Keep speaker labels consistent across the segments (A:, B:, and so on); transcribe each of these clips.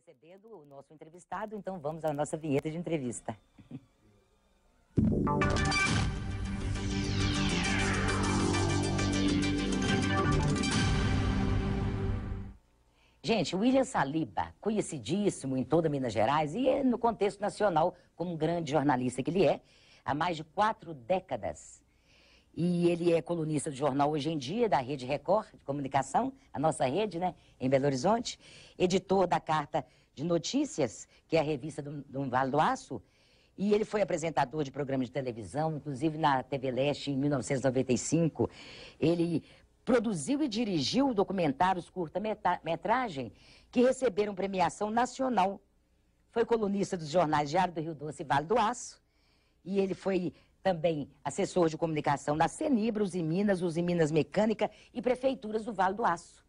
A: recebendo o nosso entrevistado, então vamos à nossa vinheta de entrevista. Gente, William Saliba, conhecidíssimo em toda Minas Gerais e no contexto nacional como um grande jornalista que ele é, há mais de 4 décadas. E ele é colunista do jornal Hoje em Dia, da Rede Record de Comunicação, a nossa rede, né, em Belo Horizonte, editor da Carta de Notícias, que é a revista do Vale do Aço, e ele foi apresentador de programas de televisão, inclusive na TV Leste, em 1995. Ele produziu e dirigiu documentários curta-metragem que receberam premiação nacional. Foi colunista dos jornais Diário do Rio Doce e Vale do Aço. E ele foi também assessor de comunicação na Cenibra, Uzi Minas Mecânica e prefeituras do Vale do Aço.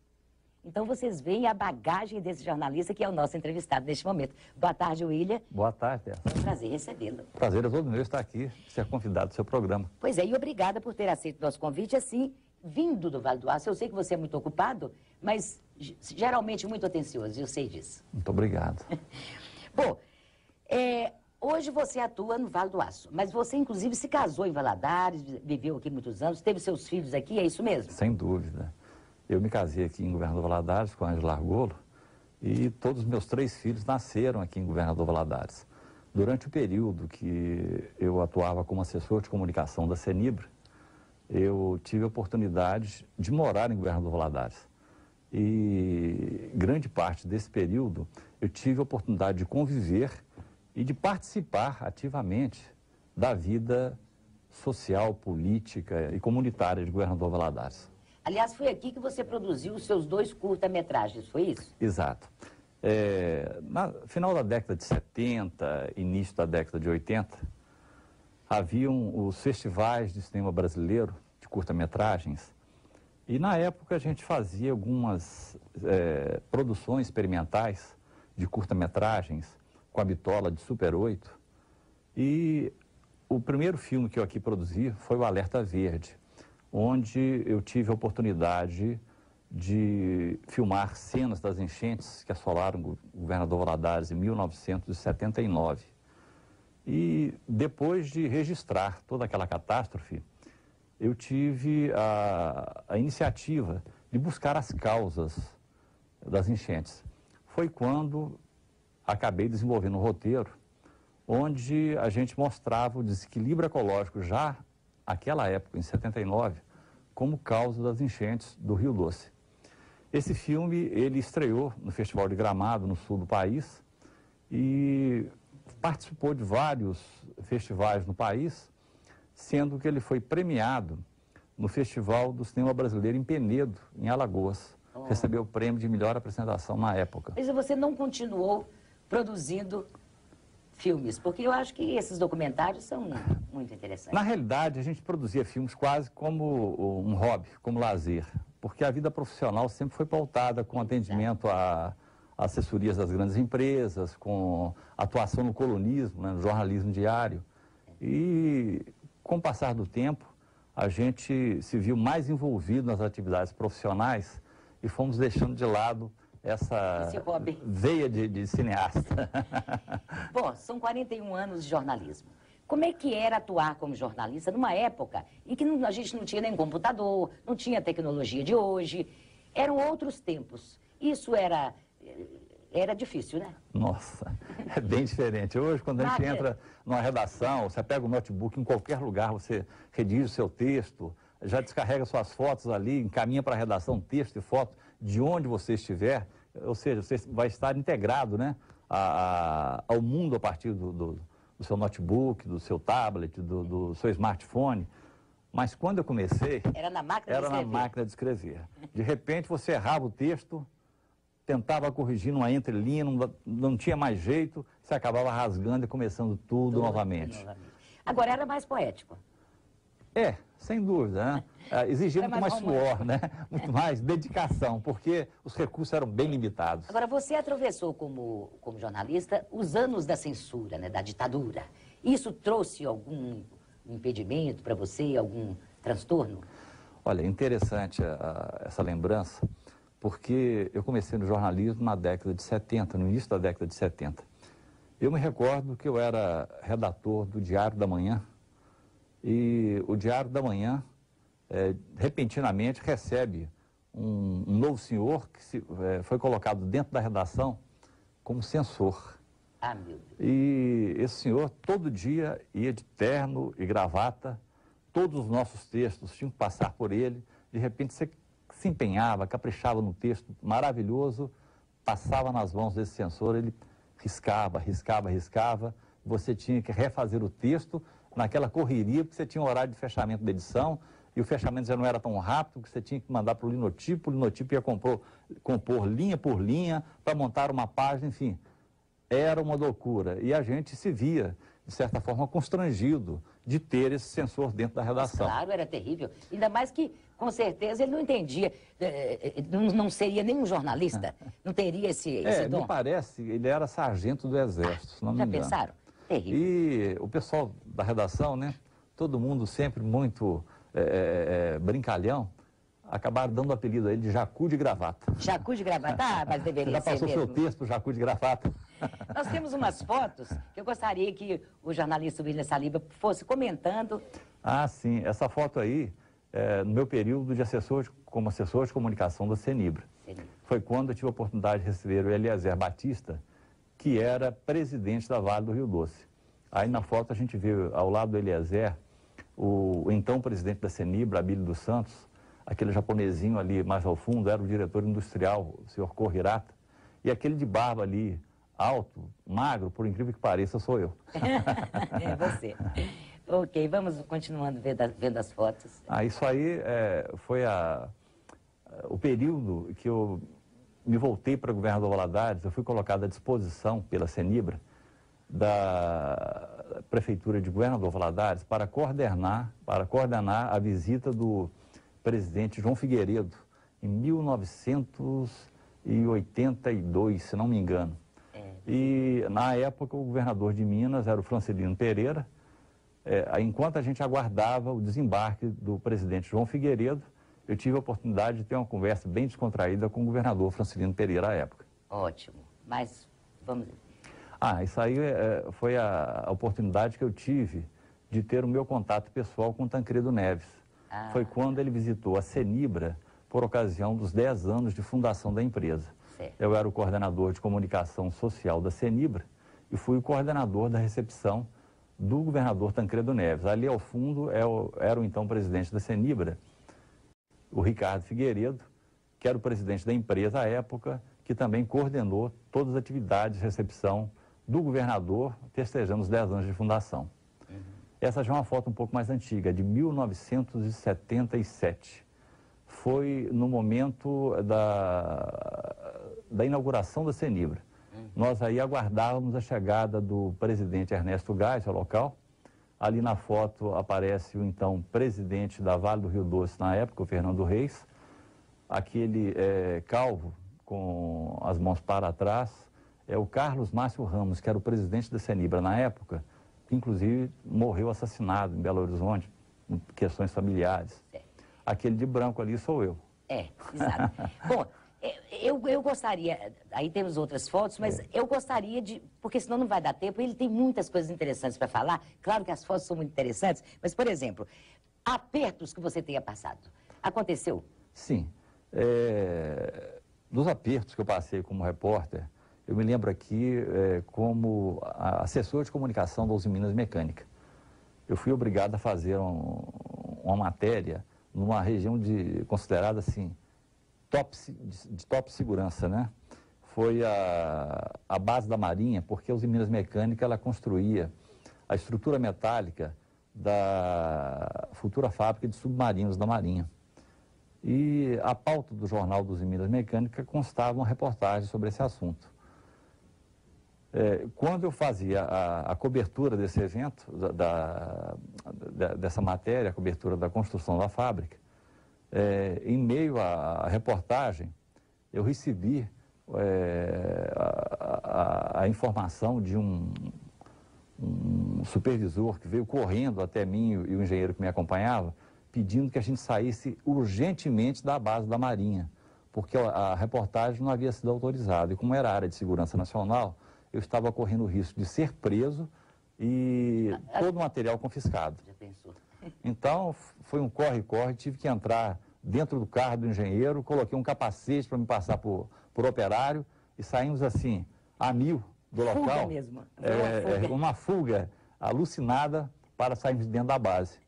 A: Então vocês veem a bagagem desse jornalista que é o nosso entrevistado neste momento. Boa tarde, William.
B: Boa tarde, Tessa.
A: É um prazer recebê-lo.
B: Prazer é todo meu estar aqui, ser convidado do seu programa.
A: Pois é, e obrigada por ter aceito o nosso convite, assim, vindo do Vale do Aço. Eu sei que você é muito ocupado, mas geralmente muito atencioso, eu sei disso.
B: Muito obrigado.
A: Bom, hoje você atua no Vale do Aço, mas você inclusive se casou em Valadares, viveu aqui muitos anos, teve seus filhos aqui, é isso mesmo?
B: Sem dúvida. Eu me casei aqui em Governador Valadares com a Ângela Argolo e todos os meus 3 filhos nasceram aqui em Governador Valadares. Durante o período que eu atuava como assessor de comunicação da Cenibra, eu tive a oportunidade de morar em Governador Valadares. E grande parte desse período eu tive a oportunidade de conviver e de participar ativamente da vida social, política e comunitária de Governador Valadares.
A: Aliás, foi aqui que você produziu os seus 2 curta-metragens, foi isso?
B: Exato. No final da década de 70, início da década de 80, haviam os festivais de cinema brasileiro de curta-metragens e na época a gente fazia algumas produções experimentais de curta-metragens com a bitola de Super 8 e o primeiro filme que eu aqui produzi foi o Alerta Verde, onde eu tive a oportunidade de filmar cenas das enchentes que assolaram o Governador Valadares em 1979. E depois de registrar toda aquela catástrofe, eu tive a iniciativa de buscar as causas das enchentes. Foi quando acabei desenvolvendo um roteiro onde a gente mostrava o desequilíbrio ecológico já naquela época, em 79, como causa das enchentes do Rio Doce. Esse filme, ele estreou no Festival de Gramado, no sul do país, e participou de vários festivais no país, sendo que ele foi premiado no Festival do Cinema Brasileiro em Penedo, em Alagoas. Recebeu o prêmio de melhor apresentação na época.
A: Mas você não continuou produzindo filmes, porque eu acho que esses documentários são muito interessantes.
B: Na realidade, a gente produzia filmes quase como um hobby, como lazer, porque a vida profissional sempre foi pautada com atendimento a assessorias das grandes empresas, com atuação no colunismo, né, no jornalismo diário. E com o passar do tempo, a gente se viu mais envolvido nas atividades profissionais e fomos deixando de lado essa veia de cineasta.
A: Bom, são 41 anos de jornalismo. Como é que era atuar como jornalista numa época em que a gente não tinha nem computador, não tinha a tecnologia de hoje, eram outros tempos. Isso era difícil, né?
B: Nossa, é bem diferente. Hoje, quando a gente entra numa redação, você pega o notebook em qualquer lugar, você redige o seu texto, já descarrega suas fotos ali, encaminha para a redação texto e foto de onde você estiver, ou seja, você vai estar integrado, né, ao mundo a partir do seu notebook, do seu tablet, do seu smartphone. Mas quando eu comecei,
A: era na máquina de escrever.
B: De repente você errava o texto, tentava corrigir numa entrelinha, não tinha mais jeito, você acabava rasgando e começando tudo novamente.
A: Agora era mais poético.
B: Sem dúvida, né? Exigia muito mais suor, né? Muito mais dedicação, porque os recursos eram bem limitados.
A: Agora, você atravessou como jornalista os anos da censura, né? Da ditadura. Isso trouxe algum impedimento para você, algum transtorno?
B: Olha, interessante essa lembrança, porque eu comecei no jornalismo na década de 70, no início da década de 70. Eu me recordo que eu era redator do Diário da Manhã, e o Diário da Manhã, repentinamente, recebe um novo senhor que foi colocado dentro da redação como censor.
A: Ah, meu Deus.
B: E esse senhor, todo dia, ia de terno e gravata, todos os nossos textos tinham que passar por ele, de repente você se empenhava, caprichava no texto maravilhoso, passava nas mãos desse censor, ele riscava, você tinha que refazer o texto naquela correria, porque você tinha um horário de fechamento da edição, e o fechamento já não era tão rápido, que você tinha que mandar para o linotipo ia compor linha por linha, para montar uma página, enfim, era uma loucura. E a gente se via, de certa forma, constrangido de ter esse censor dentro da redação.
A: Mas, claro, era terrível. Ainda mais que, com certeza, ele não entendia, não seria nenhum jornalista, não teria esse dom.
B: Me parece, ele era sargento do Exército, se não me engano.
A: Já pensaram? Terrível.
B: E o pessoal da redação, né, todo mundo sempre muito brincalhão, acabaram dando o apelido a ele de Jacu de Gravata.
A: Jacu de Gravata? Ah, mas deveria
B: já
A: ser
B: passou
A: mesmo.
B: seu texto, Jacu de Gravata?
A: Nós temos umas fotos que eu gostaria que o jornalista William Saliba fosse comentando.
B: Ah, sim. Essa foto aí, no meu período de como assessor de comunicação da Cenibra. Foi quando eu tive a oportunidade de receber o Eliezer Batista, que era presidente da Vale do Rio Doce. Aí na foto a gente vê ao lado do Eliezer o então presidente da Cenibra, Abílio dos Santos, aquele japonesinho ali mais ao fundo, era o diretor industrial, o senhor Kohirata, e aquele de barba ali, alto, magro, por incrível que pareça, sou eu.
A: É você. Ok, vamos continuando vendo as fotos.
B: Isso aí foi o período que eu me voltei para Governador Valadares. Eu fui colocado à disposição pela Cenibra da Prefeitura de Governador Valadares para coordenar a visita do presidente João Figueiredo em 1982, se não me engano. E na época o governador de Minas era o Francelino Pereira. Enquanto a gente aguardava o desembarque do presidente João Figueiredo, eu tive a oportunidade de ter uma conversa bem descontraída com o governador Francelino Pereira à época.
A: Ótimo, mas vamos...
B: Isso aí foi a oportunidade que eu tive de ter o meu contato pessoal com o Tancredo Neves. Foi quando ele visitou a Cenibra por ocasião dos 10 anos de fundação da empresa.
A: Certo.
B: Eu era o coordenador de comunicação social da Cenibra e fui o coordenador da recepção do governador Tancredo Neves. Ali ao fundo era o então presidente da Cenibra, o Ricardo Figueiredo, que era o presidente da empresa à época, que também coordenou todas as atividades de recepção do governador, festejando os 10 anos de fundação. Essa já é uma foto um pouco mais antiga, de 1977. Foi no momento da inauguração da Cenibra. Nós aí aguardávamos a chegada do presidente Ernesto Geis ao local. Ali na foto aparece o então presidente da Vale do Rio Doce na época, o Fernando Reis. Aquele calvo com as mãos para trás é o Carlos Márcio Ramos, que era o presidente da Cenibra na época, que inclusive morreu assassinado em Belo Horizonte, em questões familiares. Aquele de branco ali sou eu.
A: Exato. Bom, eu gostaria, aí temos outras fotos, mas eu gostaria de, porque senão não vai dar tempo, ele tem muitas coisas interessantes para falar, claro que as fotos são muito interessantes, mas, por exemplo, apertos que você tenha passado, aconteceu?
B: Sim. Dos apertos que eu passei como repórter, eu me lembro aqui como assessor de comunicação da Uzi Minas Mecânica. Eu fui obrigado a fazer uma matéria numa região considerada assim, de top segurança, né? Foi a base da Marinha, porque a Uzi Minas Mecânica ela construía a estrutura metálica da futura fábrica de submarinos da Marinha. E a pauta do jornal dos Minas Mecânica constava uma reportagem sobre esse assunto. Quando eu fazia a cobertura desse evento, dessa matéria, a cobertura da construção da fábrica, em meio à reportagem, eu recebi a informação de um supervisor que veio correndo até mim e o engenheiro que me acompanhava, pedindo que a gente saísse urgentemente da base da Marinha, porque a reportagem não havia sido autorizada. E como era área de segurança nacional, eu estava correndo o risco de ser preso e todo o material confiscado.
A: Já pensou?
B: Então, foi um corre-corre, tive que entrar dentro do carro do engenheiro, coloquei um capacete para me passar por operário e saímos assim, a 1000 do local.
A: Fuga mesmo.
B: Uma fuga alucinada para sairmos de dentro da base.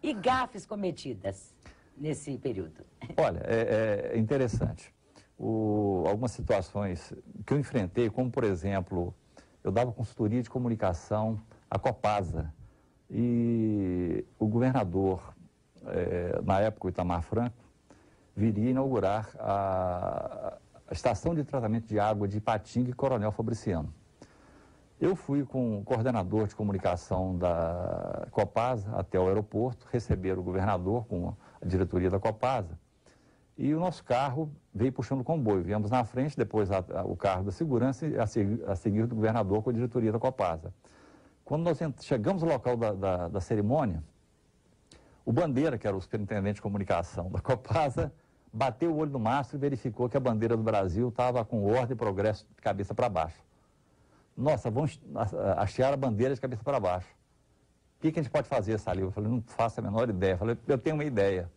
A: E gafes cometidas nesse período?
B: Olha, é interessante. Algumas situações que eu enfrentei, como por exemplo, eu dava consultoria de comunicação à Copasa e o governador, na época o Itamar Franco, viria inaugurar a estação de tratamento de água de Ipatinga e Coronel Fabriciano. Eu fui com o coordenador de comunicação da Copasa até o aeroporto, receber o governador com a diretoria da Copasa, e o nosso carro veio puxando o comboio. Viemos na frente, depois o carro da segurança e a seguir do governador com a diretoria da Copasa. Quando nós chegamos ao local da cerimônia, o Bandeira, que era o superintendente de comunicação da Copasa, bateu o olho no mastro e verificou que a bandeira do Brasil estava com ordem e progresso de cabeça para baixo. Nossa, vamos hastear a bandeira de cabeça para baixo. O que a gente pode fazer, Salil? Eu falei, não faço a menor ideia. Eu falei, eu tenho uma ideia.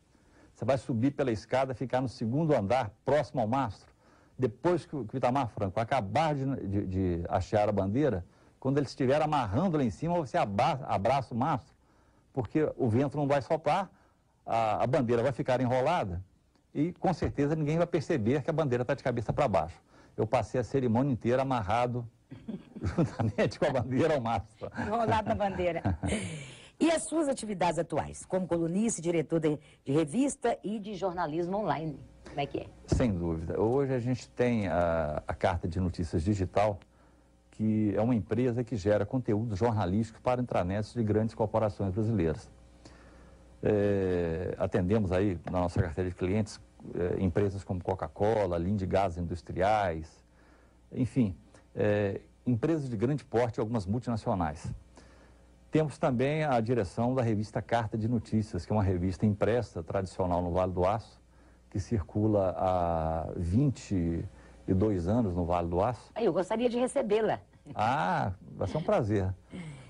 B: Você vai subir pela escada, ficar no segundo andar, próximo ao mastro. Depois que o Itamar Franco acabar de hastear a bandeira, quando ele estiver amarrando lá em cima, você abraça o mastro, porque o vento não vai soprar, a bandeira vai ficar enrolada e com certeza ninguém vai perceber que a bandeira está de cabeça para baixo. Eu passei a cerimônia inteira amarrado juntamente com a bandeira ao mastro.
A: Enrolado na bandeira. E as suas atividades atuais, como colunista, diretor de revista e de jornalismo online, como é que é?
B: Sem dúvida. Hoje a gente tem a Carta de Notícias Digital, que é uma empresa que gera conteúdo jornalístico para intranets de grandes corporações brasileiras. Atendemos aí, na nossa carteira de clientes, empresas como Coca-Cola, Linde Gases Industriais, enfim, empresas de grande porte e algumas multinacionais. Temos também a direção da revista Carta de Notícias, que é uma revista impressa, tradicional no Vale do Aço, que circula há 22 anos no Vale do Aço.
A: Eu gostaria de recebê-la.
B: Ah, vai ser um prazer.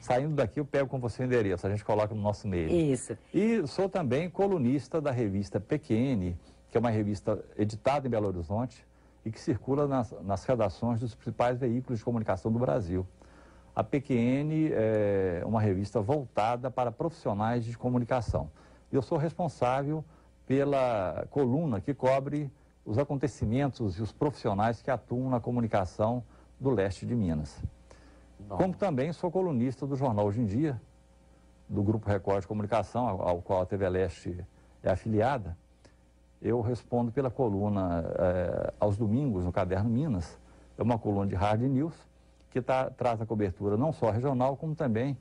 B: Saindo daqui eu pego com você o endereço, a gente coloca no nosso e-mail.
A: Isso.
B: E sou também colunista da revista PQN, que é uma revista editada em Belo Horizonte e que circula nas redações dos principais veículos de comunicação do Brasil. A PQN é uma revista voltada para profissionais de comunicação. Eu sou responsável pela coluna que cobre os acontecimentos e os profissionais que atuam na comunicação do leste de Minas.
A: Bom.
B: Como também sou colunista do jornal Hoje em Dia, do Grupo Record de Comunicação, ao qual a TV Leste é afiliada. Eu respondo pela coluna aos domingos no Caderno Minas. É uma coluna de hard news que traz a cobertura não só regional, como também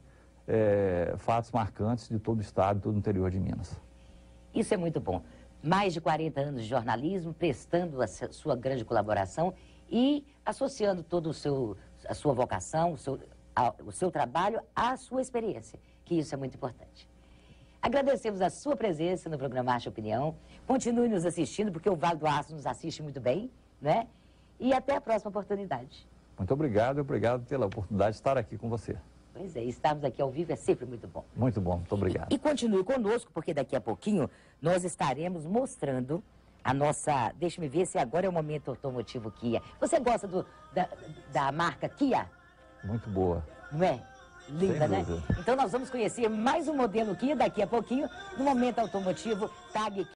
B: fatos marcantes de todo o estado e todo o interior de Minas.
A: Isso é muito bom. Mais de 40 anos de jornalismo, prestando a sua grande colaboração e associando todo a sua vocação, o seu trabalho à sua experiência, que isso é muito importante. Agradecemos a sua presença no programa Arte e Opinião. Continue nos assistindo, porque o Vale do Aço nos assiste muito bem, né? E até a próxima oportunidade.
B: Muito obrigado e obrigado pela oportunidade de estar aqui com você.
A: Pois é, estarmos aqui ao vivo é sempre muito bom.
B: Muito bom, muito obrigado.
A: E continue conosco, porque daqui a pouquinho nós estaremos mostrando a nossa... Deixa-me ver se agora é o momento automotivo Kia. Você gosta da marca Kia?
B: Muito boa.
A: Não é? Linda, né? Então nós vamos conhecer mais um modelo Kia daqui a pouquinho, no Momento Automotivo TAG Kia.